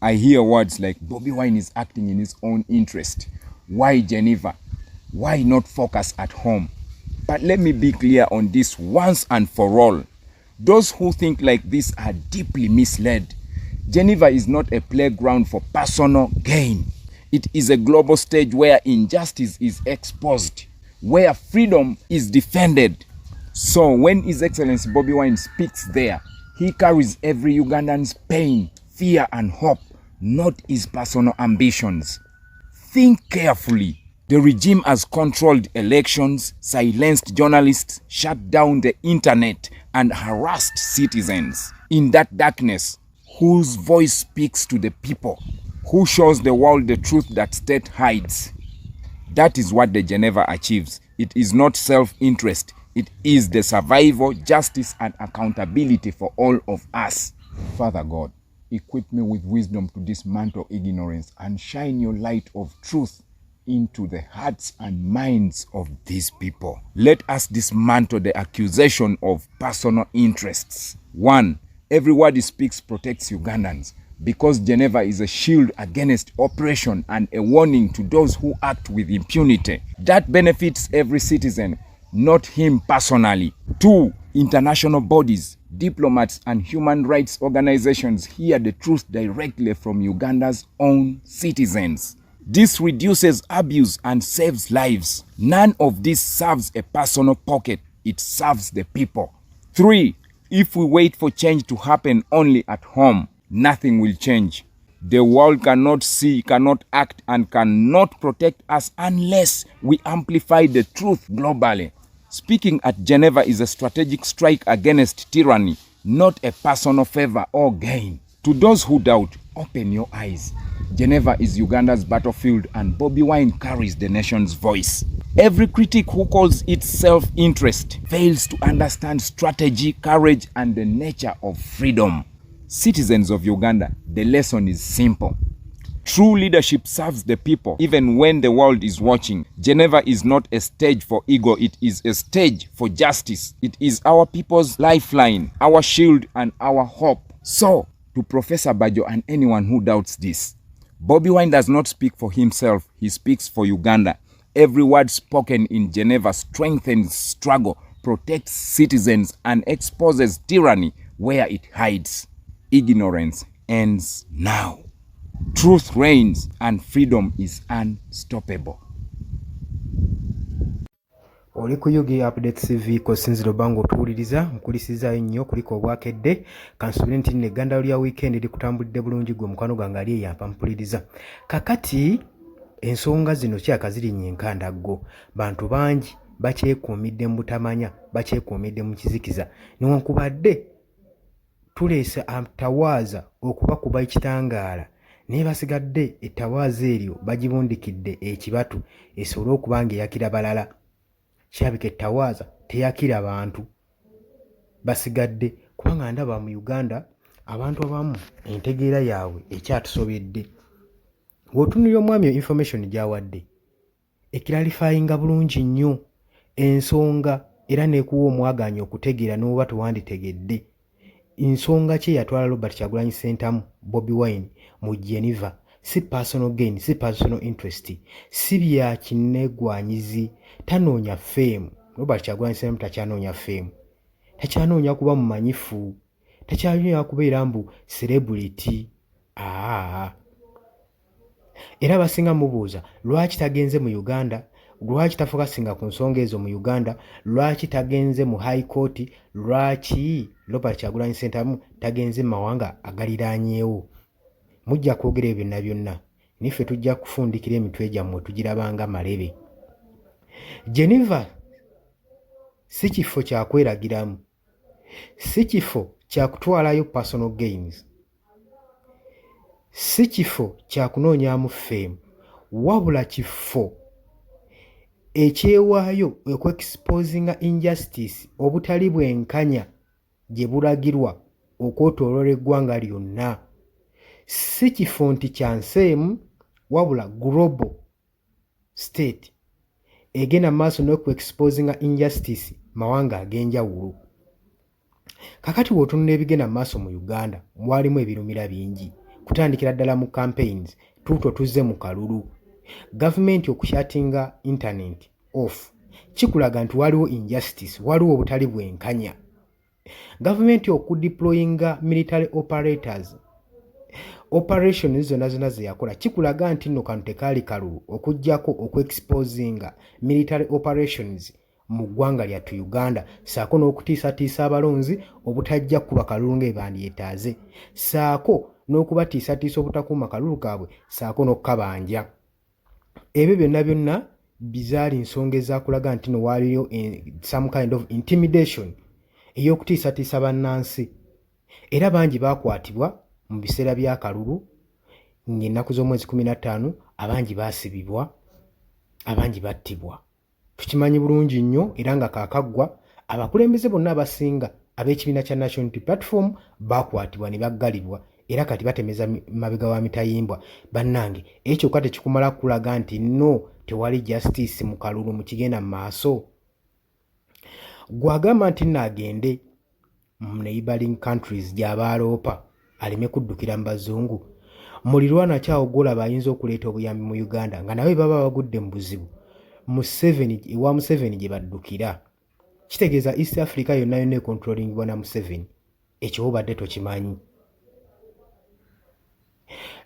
I hear words like Bobi Wine is acting in his own interest. Why Geneva? Why not focus at home? But let me be clear on this once and for all. Those who think like this are deeply misled. Geneva is not a playground for personal gain. It is a global stage where injustice is exposed, where freedom is defended. So when His Excellency Bobi Wine speaks there, he carries every Ugandan's pain, fear and hope, not his personal ambitions. Think carefully. The regime has controlled elections, silenced journalists, shut down the internet, and harassed citizens. In that darkness, whose voice speaks to the people? Who shows the world the truth that state hides? That is what the Geneva achieves. It is not self-interest. It is the survival, justice, and accountability for all of us. Father God, equip me with wisdom to dismantle ignorance and shine your light of truth into the hearts and minds of these people. Let us dismantle the accusation of personal interests. 1. Every word he speaks protects Ugandans, because Geneva is a shield against oppression and a warning to those who act with impunity. That benefits every citizen, not him personally. 2. International bodies, diplomats, and human rights organizations hear the truth directly from Uganda's own citizens. This reduces abuse and saves lives. None of this serves a personal pocket. It serves the people. 3. If we wait for change to happen only at home, nothing will change. The world cannot see, cannot act, and cannot protect us unless we amplify the truth globally. Speaking at Geneva is a strategic strike against tyranny, not a personal favor or gain. To those who doubt, open your eyes. Geneva is Uganda's battlefield, and Bobi Wine carries the nation's voice. Every critic who calls it self-interest fails to understand strategy, courage, and the nature of freedom. Citizens of Uganda, the lesson is simple. True leadership serves the people even when the world is watching. Geneva is not a stage for ego, it is a stage for justice. It is our people's lifeline, our shield, and our hope. So, to Professor Bajo and anyone who doubts this, Bobi Wine does not speak for himself, he speaks for Uganda. Every word spoken in Geneva strengthens struggle, protects citizens, and exposes tyranny where it hides. Ignorance ends now. Truth reigns and freedom is unstoppable. Oli ku Yugi Updates TV kosinziro bango tuwuliriza nkulisiza nnyo kuliko obwakedde kansubire nti ne ganda lya weekend likutambulidde bulungi gwe mukwano gwange ali yampa mpuliriza kakati ensonga zino kyakazirinnye enkandaggo bantu bangi bakyekuumidde mu butamanya bakyekuumidde mu kizikiza newankubadde tuleese atawaaza okubakuba ekitangaala naye basigadde ettawaaza eryo bagibundikidde ekibatu esobole okuba ng'eyakira balala. Kyabika ettawaaza teyakira bantu basigadde kubanga ndaba mu Uganda abantu abamu entegeera yaabwe ekyatusobedde. Bw'otunuulira omwami information gy'awadde ekiralifayinga bulungi nnyo ensonga era neekuwa omwagaanya okutegeera n'oba tewanditegedde ensonga kye yatwala Robert Kyagulanyi Ssentamu Bobi Wine mu Geneva si personal gain, si personal interest, si bya kinegwanyizi, tanoonya fame. Robert Kyagulanyi Ssentamu takyanoonya fame, takyanoonya kuba mumanyifu, takyanoonya kubeera mbu celebrity. Era basinga mubuuza lwaki tagenze mu Uganda, lwaki tafokasinga ku nsonga ezo mu Uganda, lwaki tagenze mu high court, lwaki Robert Kyagulanyi Ssentamu tagenze mu mawanga agaliraanyeewo. Mujja kwogera ebyo byonna niffe tujja kufundikira emitwe gyammwe tugirabanga malebe. Geneva si kifo kya kweragiramu, si kifo kya kutwalayo personal gains, si kifo kya kunoonyaamu fame, wabula kifo ekyewaayo okwexposinga injustice obutali bwenkanya gye bulagirwa okwetooloola eggwanga lyonna. Si kifo nti kya nseemu wabula global state egenda maaso n'okuexposinga injustice mawanga ag'enjawulo. Kakati bw'otunula ebigenda maaso mu Uganda mwalimu ebirumira bingi kutandikira ddala mu campaigns tuuto tuzze mu kalulu. Gavumenti okushatinga internet off kikulaga nti waliwo injustice, waliwo obutali bwenkanya. Gavumenti okudeployinga military operators operations zonna ze yakola kikulaga nti nno kano tekaali kalulu okuggyako okuexposinga military operations mu ggwanga lyattu Uganda, saako n'okutiisatiisa abalonzi obutajja kuba kalulu ng'ebandyetaaze, saako n'okubatiisatiisa obutakuuma kalulu kaabwe, saako n'okkabanja. Ebyo byonna bizaali nsonga ezakulaga nti no waaliyo some kind of intimidation ey'okutiisatiisa bannansi. Era bangi baakwatibwa mu biseera bya kalulu ng'ennaku z'omwezi 15 abangi baasibibwa, abangi battibwa. Tukimanyi bulungi nnyo era nga kaakaggwa abakulembeze bonna abasinga ab'ekibiina kya National Unity Platform baakwatibwa ne baggalibwa era kati batemeza mabega wa mitayimbwa. Bannange ekyo kati kikumala kulaga nti no tewali justice mu kalulu mu kigenda mu maaso. Gwagamba nti naagende mu neighboring countries gy'abaaloopa aleme kuddukira mu bazungu. Mulirwana kyawo gw'olaba ayinza okuleeta obuyambi mu Uganda nga nawe baba bagudde mu buzibu ewa Museveni gye baddukira. Kitegeeza East Africa yonna econtrollingibwa na Museveni. Ekyo obadde tokimanyi.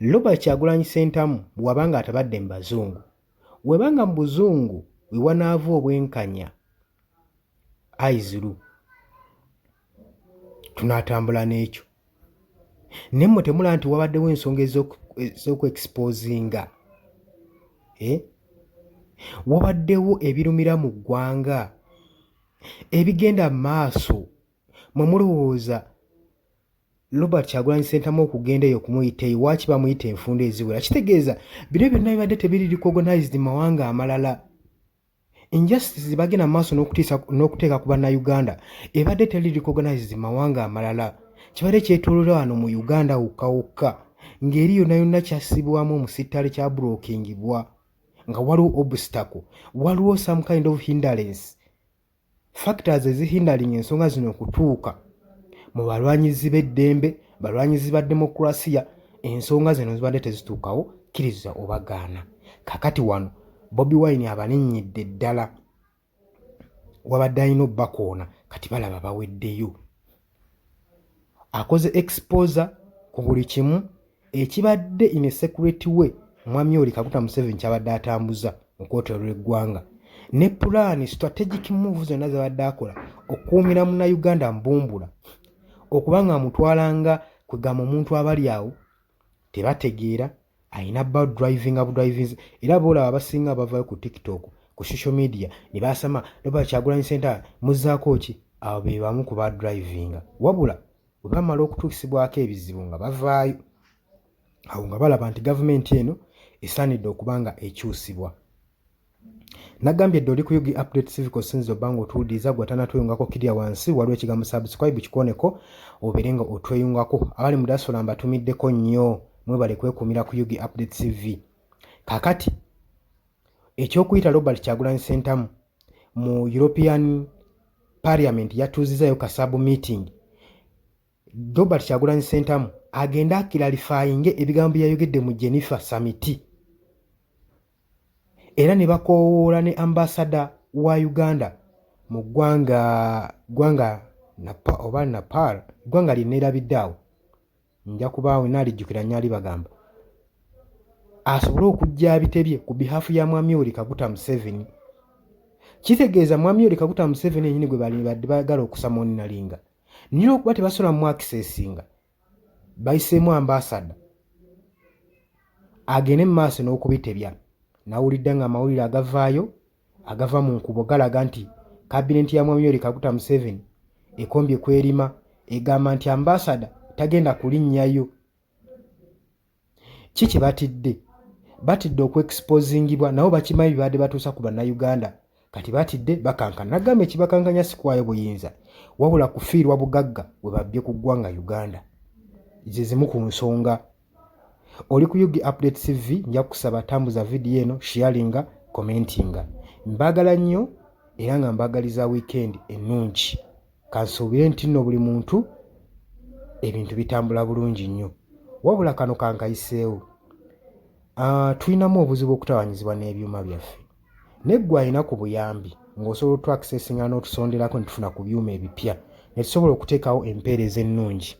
Robert Kyagulanyi Ssentamu bw'abanga atabadde mu bazungu, webanga mu buzungu we wanaava obwenkanya aizulu tunaatambula n'ekyo. Ne mmwe temulaba nti wabaddewo ensonga ez'okuexposinga wabaddewo ebirumira mu ggwanga ebigenda mu maaso. Mwe mulowooza Robert Kyagulanyi Ssentamu okugenda eyo kumuyita eyo waaki bamuyita enfunda eziwera? Kitegeeza bino byonna bibadde tebiri recognized mawanga amalala. Injustice bagenda mu maaso n'okuteeka ku bannayuganda ebadde teri recognized mawanga amalala. Kibadde kyetoololera wano mu Uganda wokka ng'eri yonna kyasibwamu omusittale kya brookingibwa nga waliwo obstacle, waliwo some kind of hindrance factors ezihindalinga ensonga zino okutuuka mu balwanyizi b'eddembe, balwanyizi ba demokrasiya. Ensonga zino zibadde tezituukawo kkiriza obagaana. Kakati wano Bobi Wine abanennyedde ddala, wabadde alina obbakoona kati balaba baweddeyo. Akoze exposure ku buli kimu ekibadde in a secret way Mwami Yoweri Kaguta Museveni kyabadde atambuza mu kwoterera eggwanga, ne plan strategic moves zonna zabadde akola okuumira munnayuganda mbumbula, okubanga amutwalanga kwegamba omuntu abali awo tebategeera ayina bad driving. Era boolaba abasinga bavaayo ku TikTok, ku social media ne basama Robert Kyagulanyi Ssentamu muzzaako ki? Abo be bamu ku bad driving. Wabula bwe bamala okutuusibwako ebizibu nga bavaayo awo nga balaba nti gavumenti eno esaanidde okuba nga ekyusibwa. Nagambye dde oli ku Yugi Update Civic Osinziza obbanga otuwuliriza, gwe tanatweyungako kirya wansi waliwo ekigambo subscribe kikoneko obeere nga otweyungako. Abali mu diaspora mbatumiddeko nnyo, mwebale kwekuumira ku Yugi Update TV. Kakati ekyokuyita Robert Kyagulanyi Ssentamu mu European Parliament yatuuzizaayo kasabu meeting. Robert Kyagulanyi Ssentamu agenda akiralifyinge ebigambo byayogedde mu Geneva Summit. Era ne bakoowoola ne ambassador wa Uganda mu ggwanga Nepal, ggwanga lye neerabidde awo, nja kubaawe naalijjukira nnyo alibagamba, asobole okujja abitebye ku bihafu ya Mwami Yoweri Kaguta Museveni. Kitegeeza Mwami Yoweri Kaguta Museveni yennyini gwe badde baagala okusamoninalinga naye okuba tebasobola mu accessinga, bayiseemu ambassador agende mu maaso n'okubitebya. Nawulidde nga amawulire agava mu nkubo galaga nti kabinenti ya Mwami Yoweri Kaguta Museveni ekombye kwerima, egamba nti ambassador tagenda kulinnyayo. Kiki batidde okuexposingibwa, nabo bakimanyi bibadde batuusa ku bannayuganda, kati batidde bakankana. Nagamba ekibakankanya sikwayo buyinza wabula kufiirwa bugagga bwe babbye ku ggwanga Uganda. Ze zimu ku nsonga. Oli ku Yugi Update TV, nja kusaba tambuza video eno, sharinga, commentinga. Mbagala nnyo era nga mbagaliza weekend ennungi. Kansuubire nti nno buli muntu ebintu bitambula bulungi nnyo. wabula kano kankayiseewo. Tulinamu obuzibu okutawanyizibwa n'ebyuma byaffe. Neggwe alina ku buyambi ng'osobola otwakisesinga n'otusonderako ne tufuna ku byuma ebipya ne tusobola okuteekawo empeereza ennungi.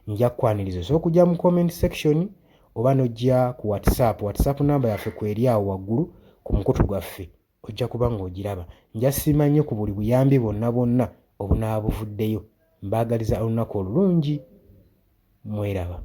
Nja kukwaniriza osobola okujja mu comment section oba n'ojja ku WhatsApp namba yaffe kweri awo waggulu ku mukutu gwaffe ojja kuba ng'ogiraba. Nja siima nnyo ku buli buyambi bwonna obunaaba buvuddeyo. Mbaagaliza olunaku olulungi. Mweraba.